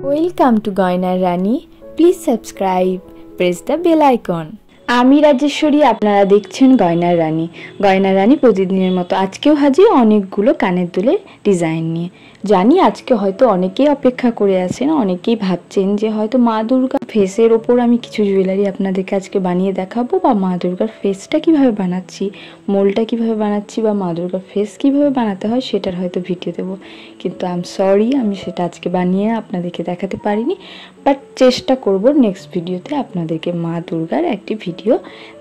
Welcome to Goynar Rani. Please subscribe. Press the bell icon. আমি রাজেশ্বরী, আপনারা দেখছেন গয়নার রানী। গয়নার রানী প্রতিদিনের মতো আজকেও হাজির অনেকগুলো কানের দুলের ডিজাইন নিয়ে। জানি আজকে হয়তো অনেকেই অপেক্ষা করে আছেন, অনেকেই ভাবছেন যে হয়তো মা দুর্গা ফেসের ওপর আমি কিছু জুয়েলারি আপনাদেরকে আজকে বানিয়ে দেখাবো, বা মা দুর্গার ফেসটা কিভাবে বানাচ্ছি, মোলটা কিভাবে বানাচ্ছি, বা মা দুর্গার ফেস কিভাবে বানাতে হয় সেটার হয়তো ভিডিও দেবো। কিন্তু আই এম সরি, আমি সেটা আজকে বানিয়ে আপনাদেরকে দেখাতে পারিনি, বাট চেষ্টা করব নেক্সট ভিডিওতে আপনাদেরকে মা দুর্গার একটি ভিডিও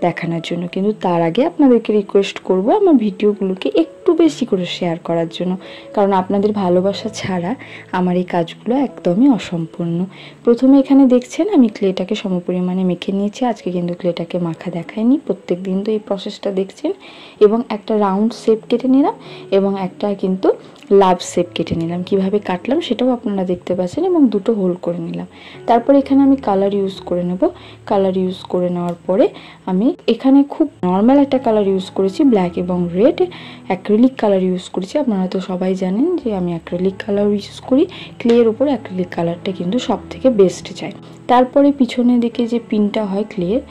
দেখানোর জন্য। কিন্তু তার আগে আপনাদেরকে রিকোয়েস্ট করব আমার ভিডিওগুলোকে একটু বেশি করে শেয়ার করার জন্য, কারণ আপনাদের ভালোবাসা ছাড়া আমার এই কাজগুলো একদমই অসম্পূর্ণ। প্রথমে এখানে দেখছেন আমি ক্লেটাকে সমপরিমাণে মেখে নিয়েছি। আজকে কিন্তু ক্লেটাকে মাখা দেখায়নি, প্রত্যেক দিন তো এই প্রসেসটা দেখছেন। এবং একটা রাউন্ড শেপ কেটে নিলাম এবং একটা কিন্তু লাভ শেপ কেটে নিলাম। কিভাবে কাটলাম সেটাও আপনারা দেখতে পাচ্ছেন, এবং দুটো হোল করে নিলাম। তারপর এখানে আমি কালার ইউজ করে নেব। কালার ইউজ করে নেওয়ার পরে আমি এখানে খুব নর্মাল একটা কালার ইউজ করেছি, ব্ল্যাক এবং রেড। অ্যাক্রিলিক কালার ইউজ করেছি, আপনারা তো সবাই জানেন যে আমি অ্যাক্রিলিক কালার ইউজ করি। ক্লের উপর অ্যাক্রিলিক কালারটা কিন্তু সব থেকে বেস্ট যায়। তারপরে পিছনের দিকে যে পিনটা হয় ক্লের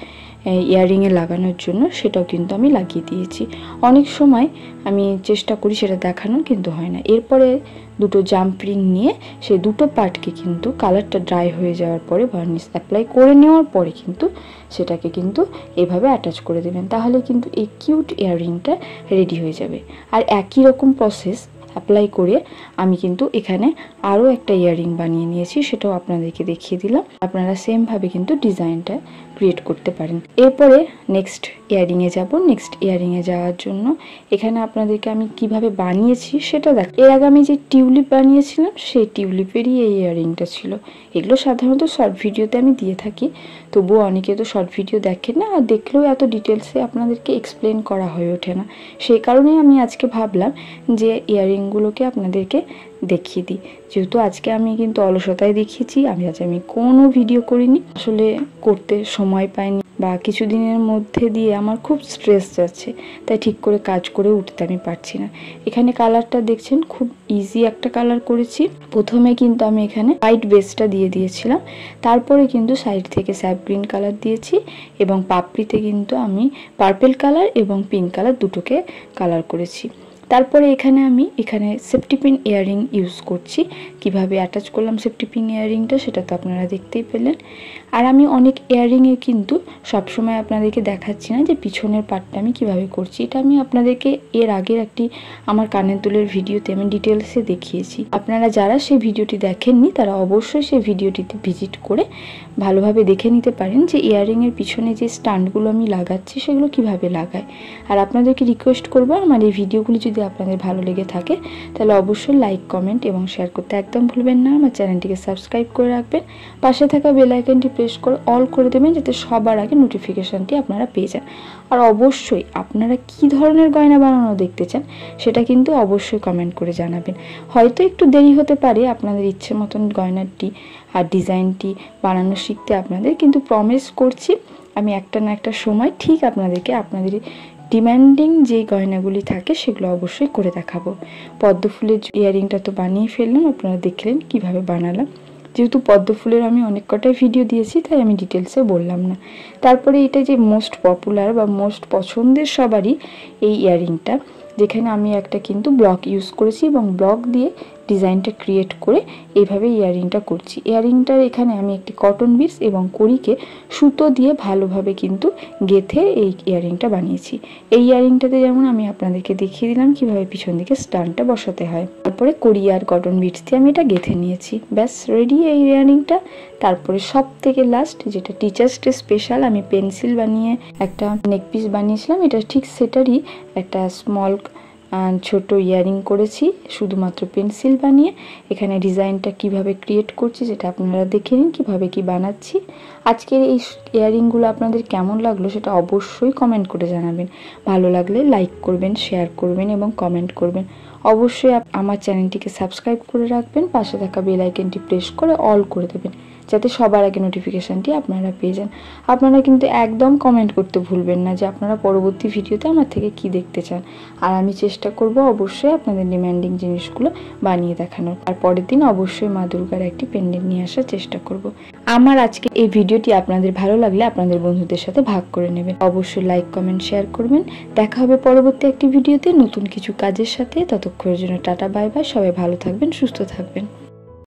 ইয়াররিংয়ে লাগানোর জন্য, সেটাও কিন্তু আমি লাগিয়ে দিয়েছি। অনেক সময় আমি চেষ্টা করি সেটা দেখানোর, কিন্তু হয় না। এরপরে দুটো জাম্প রিং নিয়ে সেই দুটো পার্টকে কিন্তু কালারটা ড্রাই হয়ে যাওয়ার পরে ভার্নিশ অ্যাপ্লাই করে নেওয়ার পরে কিন্তু সেটাকে কিন্তু এভাবে অ্যাটাচ করে দেবেন, তাহলে কিন্তু এই কিউট ইয়াররিংটা রেডি হয়ে যাবে। আর একই রকম প্রসেস অ্যাপ্লাই করে আমি কিন্তু এখানে আরও একটা ইয়াররিং বানিয়ে নিয়েছি, সেটাও আপনাদেরকে দেখিয়ে দিলাম। আপনারা সেমভাবে কিন্তু ডিজাইনটা ক্রিয়েট করতে পারেন। এরপরে নেক্সট ইয়াররিংয়ে যাব। নেক্সট ইয়াররিংয়ে যাওয়ার জন্য এখানে আপনাদেরকে আমি কিভাবে বানিয়েছি সেটা দেখ। এর আগে আমি যে টিউলিপ বানিয়েছিলাম সেই টিউলিপেরই এই ইয়াররিংটা ছিল। এগুলো সাধারণত শর্ট ভিডিওতে আমি দিয়ে থাকি, তবুও অনেকে তো শর্ট ভিডিও দেখেন না, আর দেখলেও এত ডিটেলসে আপনাদেরকে এক্সপ্লেন করা হয়ে ওঠে না। সেই কারণেই আমি আজকে ভাবলাম যে ইয়াররিংগুলোকে আপনাদেরকে দেখিয়ে দিই। যেহেতু আজকে আমি কিন্তু অলসতায় দেখিয়েছি, আমি কোনো ভিডিও করিনি, আসলে করতে সময় পাইনি, বা কিছুদিনের মধ্যে দিয়ে আমার খুব স্ট্রেস যাচ্ছে, তাই ঠিক করে কাজ করে উঠতে আমি পারছি না। এখানে কালারটা দেখছেন, খুব ইজি একটা কালার করেছি। প্রথমে কিন্তু আমি এখানে হোয়াইট বেসটা দিয়ে দিয়েছিলাম, তারপরে কিন্তু সাইড থেকে স্যাপ গ্রিন কালার দিয়েছি, এবং পাপড়িতে কিন্তু আমি পার্পেল কালার এবং পিঙ্ক কালার দুটোকে কালার করেছি। তারপরে আমি এখানে সেফটি পিন ইয়াররিং ইউজ করছি। কিভাবে অ্যাটাচ করলাম সেফটি পিন ইয়াররিংটা সেটা তো আপনারা দেখতেই পেলেন। আর আমি অনেক ইয়াররিংয়ে কিন্তু সবসময় আপনাদেরকে দেখাচ্ছি না যে পিছনের পার্টটা আমি কিভাবে করছি। এটা আমি আপনাদেরকে এর আগের একটি আমার কানের দুলের ভিডিওতে আমি ডিটেলসে দেখিয়েছি। আপনারা যারা সেই ভিডিওটি দেখেননি তারা অবশ্যই সেই ভিডিওটিতে ভিজিট করে ভালোভাবে দেখে নিতে পারেন যে ইয়াররিংয়ের পিছনে যে স্ট্যান্ডগুলো আমি লাগাচ্ছি সেগুলো কিভাবে লাগাই। আর আপনাদেরকে রিকোয়েস্ট করবো, আমার এই ভিডিওগুলি যদি আপনাদের ভালো লেগে থাকে তাহলে অবশ্যই লাইক, কমেন্ট এবং শেয়ার করতে একদম ভুলবেন না। আমার চ্যানেলটিকে সাবস্ক্রাইব করে রাখবেন, পাশে থাকা বেল আইকনটি প্রেস করে অল করে দেবেন, যাতে সবার আগে নোটিফিকেশানটি আপনারা পেয়ে যান। আর অবশ্যই আপনারা কি ধরনের গয়না বানানো দেখতে চান সেটা কিন্তু অবশ্যই কমেন্ট করে জানাবেন। হয়তো একটু দেরি হতে পারে আপনাদের ইচ্ছে মতন গয়নাটি আর ডিজাইনটি বানানো শিখতে আপনাদের, কিন্তু প্রমিস করছি আমি একটা না একটা সময় ঠিক আপনাদেরকে আপনাদের ডিমান্ডিং যে গয়নাগুলি থাকে সেগুলো অবশ্যই করে দেখাবো। পদ্ম ফুলের ইয়াররিংটা তো বানিয়ে ফেললাম, আপনারা দেখলেন কিভাবে বানালাম। যেহেতু পদ্ম ফুলের আমি অনেক কটাই ভিডিও দিয়েছি তাই আমি ডিটেলসে বললাম না। তারপরে এটা যে মোস্ট পপুলার বা মোস্ট পছন্দের সবারই এই ইয়াররিংটা, যেখানে আমি একটা কিন্তু ব্লক ইউজ করেছি এবং ব্লক দিয়ে ডিজাইনটা ক্রিয়েট করে এইভাবে ইয়াররিংটা করছি। ইয়াররিংটার এখানে আমি একটি কটন বিটস এবং কড়িকে সুতো দিয়ে ভালোভাবে কিন্তু গেঁথে এই ইয়াররিংটা বানিয়েছি। এই ইয়াররিংটাতে যেমন আমি আপনাদেরকে দেখিয়ে দিলাম কিভাবে পিছন দিকে স্টানটা বসাতে হয়। তারপরে কড়ি আর কটন বিটস দিয়ে আমি এটা গেঁথে নিয়েছি, ব্যাস রেডি এই ইয়াররিংটা। তারপরে সব থেকে লাস্ট যেটা টিচার্স ডে স্পেশাল, আমি পেন্সিল বানিয়ে একটা নেক পিস বানিয়েছিলাম, এটা ঠিক সেটারই একটা স্মল ছোট ইয়াররিং করেছি শুধুমাত্র পেন্সিল বানিয়ে। এখানে ডিজাইনটা কিভাবে ক্রিয়েট করছি সেটা আপনারা দেখে নিন কিভাবে কি বানাচ্ছি। আজকের এই ইয়াররিংগুলো আপনাদের কেমন লাগলো সেটা অবশ্যই কমেন্ট করে জানাবেন। ভালো লাগলে লাইক করবেন, শেয়ার করবেন এবং কমেন্ট করবেন। অবশ্যই আমার চ্যানেলটিকে সাবস্ক্রাইব করে রাখবেন, পাশে থাকা বেল আইকনটি প্রেস করে অল করে দেবেন, যাতে সবার আগে নোটিফিকেশানটি আপনারা পেয়ে যান। আপনারা কিন্তু একদম কমেন্ট করতে ভুলবেন না যে আপনারা পরবর্তী ভিডিওতে আমার থেকে কি দেখতে চান। আর আমি চেষ্টা করব অবশ্যই আপনাদের ডিমান্ডিং জিনিসগুলো বানিয়ে দেখানোর। আর পরের দিন অবশ্যই মা দুর্গার একটি পেন্ডেন্ট নিয়ে আসার চেষ্টা করব। আমার আজকে এই ভিডিওটি আপনাদের ভালো লাগলে আপনাদের বন্ধুদের সাথে ভাগ করে নেবেন। অবশ্যই লাইক, কমেন্ট, শেয়ার করবেন। দেখা হবে পরবর্তী একটি ভিডিওতে নতুন কিছু কাজের সাথে। ততক্ষণের জন্য টাটা, বাই বাই। সবাই ভালো থাকবেন, সুস্থ থাকবেন।